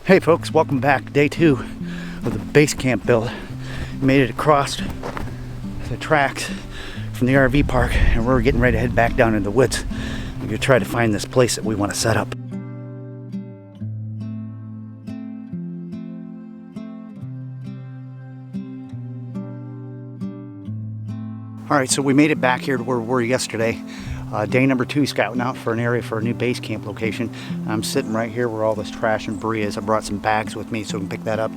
Hey folks, welcome back. Day 2 of the Basecamp build. Made it across the tracks from the RV park, and we're getting ready to head back down in the woods. We're gonna try to find this place that we want to set up. All right, so we made it back here to where we were yesterday. Day number 2 scouting out for an area for a new base camp location. I'm sitting right here where all this trash and debris is. I brought some bags with me so we can pick that up.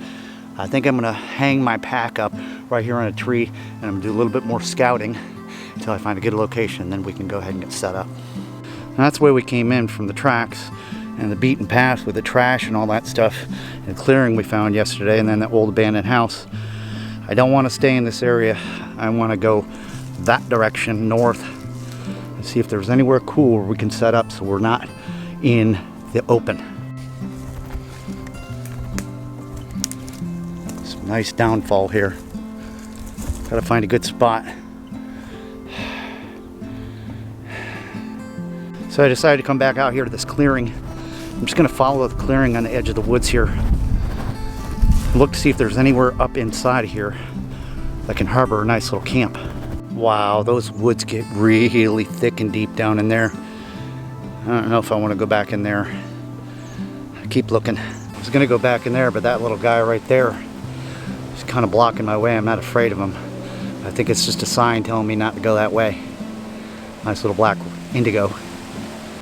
I think I'm gonna hang my pack up right here on a tree, and I'm gonna do a little bit more scouting until I find a good location, and then we can go ahead and get set up. And that's the way we came in from the tracks and the beaten path with the trash and all that stuff and clearing we found yesterday, and then the old abandoned house. I don't want to stay in this area. I want to go that direction north and see if there's anywhere cool where we can set up so we're not in the open. Some nice downfall here. Gotta find a good spot. So I decided to come back out here to this clearing. I'm just gonna follow the clearing on the edge of the woods here. Look to see if there's anywhere up inside of here that can harbor a nice little camp. Wow, those woods get really thick and deep down in there. I don't know if I want to go back in there. I keep looking. I was gonna go back in there, but that little guy right there is kind of blocking my way. I'm not afraid of him. I think it's just a sign telling me not to go that way. Nice little black indigo.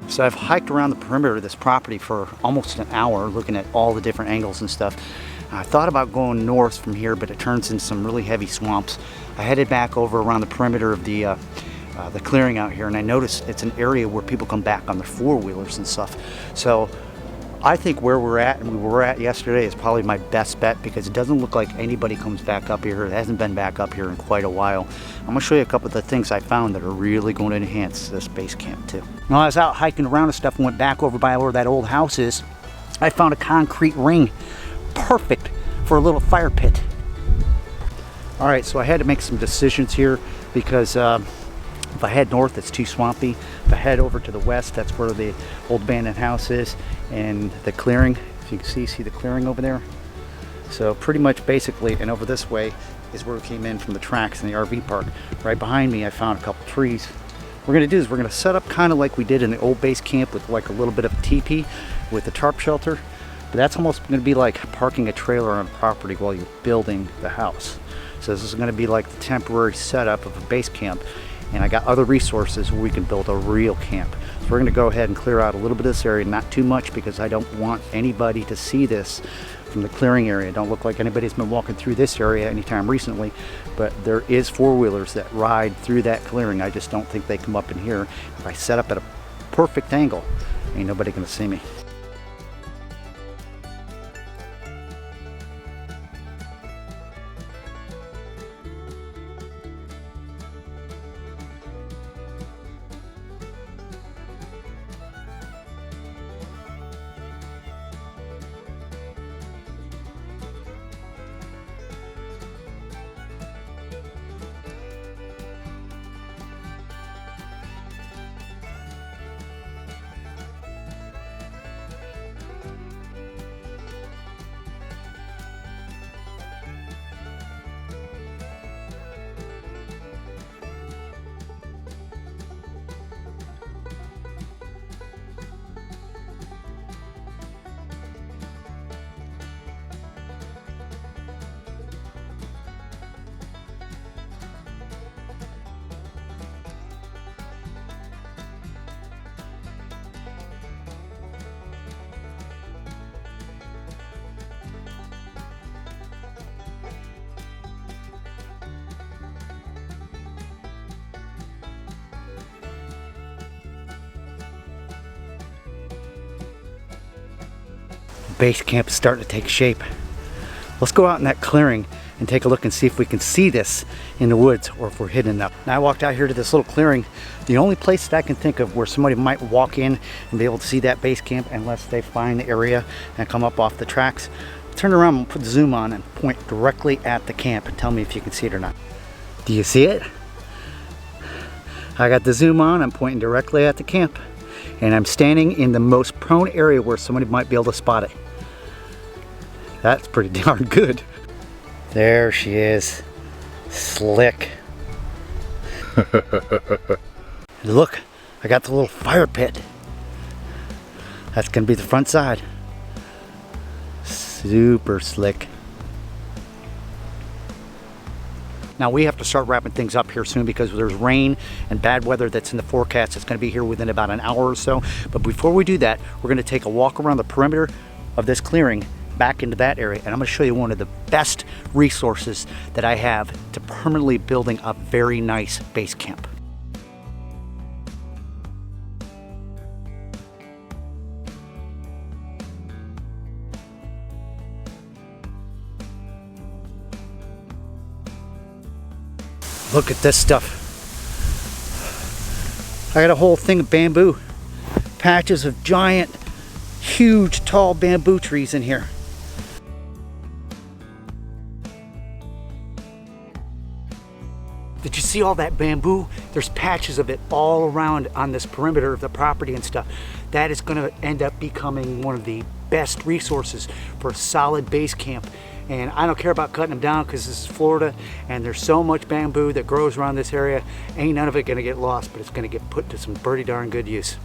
So I've hiked around the perimeter of this property for almost an hour looking at all the different angles and stuff. I thought about going north from here, but it turns into some really heavy swamps. I headed back over around the perimeter of the clearing out here, and I noticed it's an area where people come back on their four-wheelers and stuff. So I think where we're at and we were at yesterday is probably my best bet, because it doesn't look like anybody comes back up here. It hasn't been back up here in quite a while. I'm gonna show you a couple of the things I found that are really going to enhance this base camp too. Now, I was out hiking around and stuff and went back over by where that old house is. I found a concrete ring. Perfect for a little fire pit. All right, so I had to make some decisions here because if I head north, it's too swampy. If I head over to the west, that's where the old abandoned house is and the clearing. If you can see the clearing over there. So pretty much basically, and over this way is where we came in from the tracks in the RV park. Right behind me, I found a couple trees. What we're gonna do is we're gonna set up kind of like we did in the old base camp with like a little bit of a teepee with a tarp shelter. But that's almost going to be like parking a trailer on property while you're building the house. So this is going to be like the temporary setup of a base camp, and I got other resources where we can build a real camp. So we're going to go ahead and clear out a little bit of this area, not too much, because I don't want anybody to see this from the clearing area. Don't look like anybody's been walking through this area anytime recently, but there is four-wheelers that ride through that clearing. I just don't think they come up in here. If I set up at a perfect angle, ain't nobody going to see me. Base camp is starting to take shape. Let's go out in that clearing and take a look and see if we can see this in the woods or if we're hidden up. Now I walked out here to this little clearing. The only place that I can think of where somebody might walk in and be able to see that base camp, unless they find the area and come up off the tracks. Turn around and put the zoom on and point directly at the camp and tell me if you can see it or not. Do you see it? I got the zoom on, I'm pointing directly at the camp, and I'm standing in the most prone area where somebody might be able to spot it. That's pretty darn good. There she is. Slick. Look, I got the little fire pit. That's gonna be the front side. Super slick. Now we have to start wrapping things up here soon because there's rain and bad weather that's in the forecast. It's going to be here within about an hour or so. But before we do that, we're going to take a walk around the perimeter of this clearing back into that area, and I'm going to show you one of the best resources that I have to permanently building a very nice base camp. Look at this stuff. I got a whole thing of bamboo. Patches of giant, huge, tall bamboo trees in here. Did you see all that bamboo? There's patches of it all around on this perimeter of the property and stuff. That is going to end up becoming one of the best resources for a solid base camp. And I don't care about cutting them down because this is Florida and there's so much bamboo that grows around this area. Ain't none of it gonna get lost, but it's gonna get put to some pretty darn good use.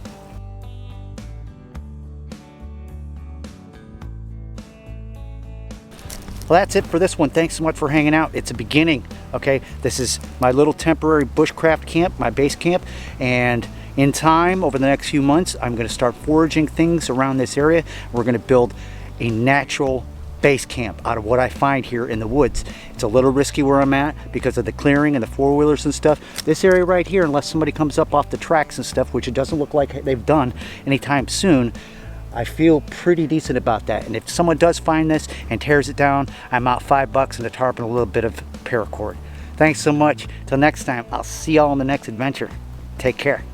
Well, that's it for this one. Thanks so much for hanging out. It's a beginning, okay? This is my little temporary bushcraft camp, my base camp, and in time, over the next few months, I'm gonna start foraging things around this area. We're gonna build a natural base camp out of what I find here in the woods. It's a little risky where I'm at because of the clearing and the four-wheelers and stuff. This area right here, unless somebody comes up off the tracks and stuff, which it doesn't look like they've done anytime soon, I feel pretty decent about that. And if someone does find this and tears it down, I'm out $5 and a tarp and a little bit of paracord. Thanks so much. Till next time, I'll see y'all on the next adventure. Take care.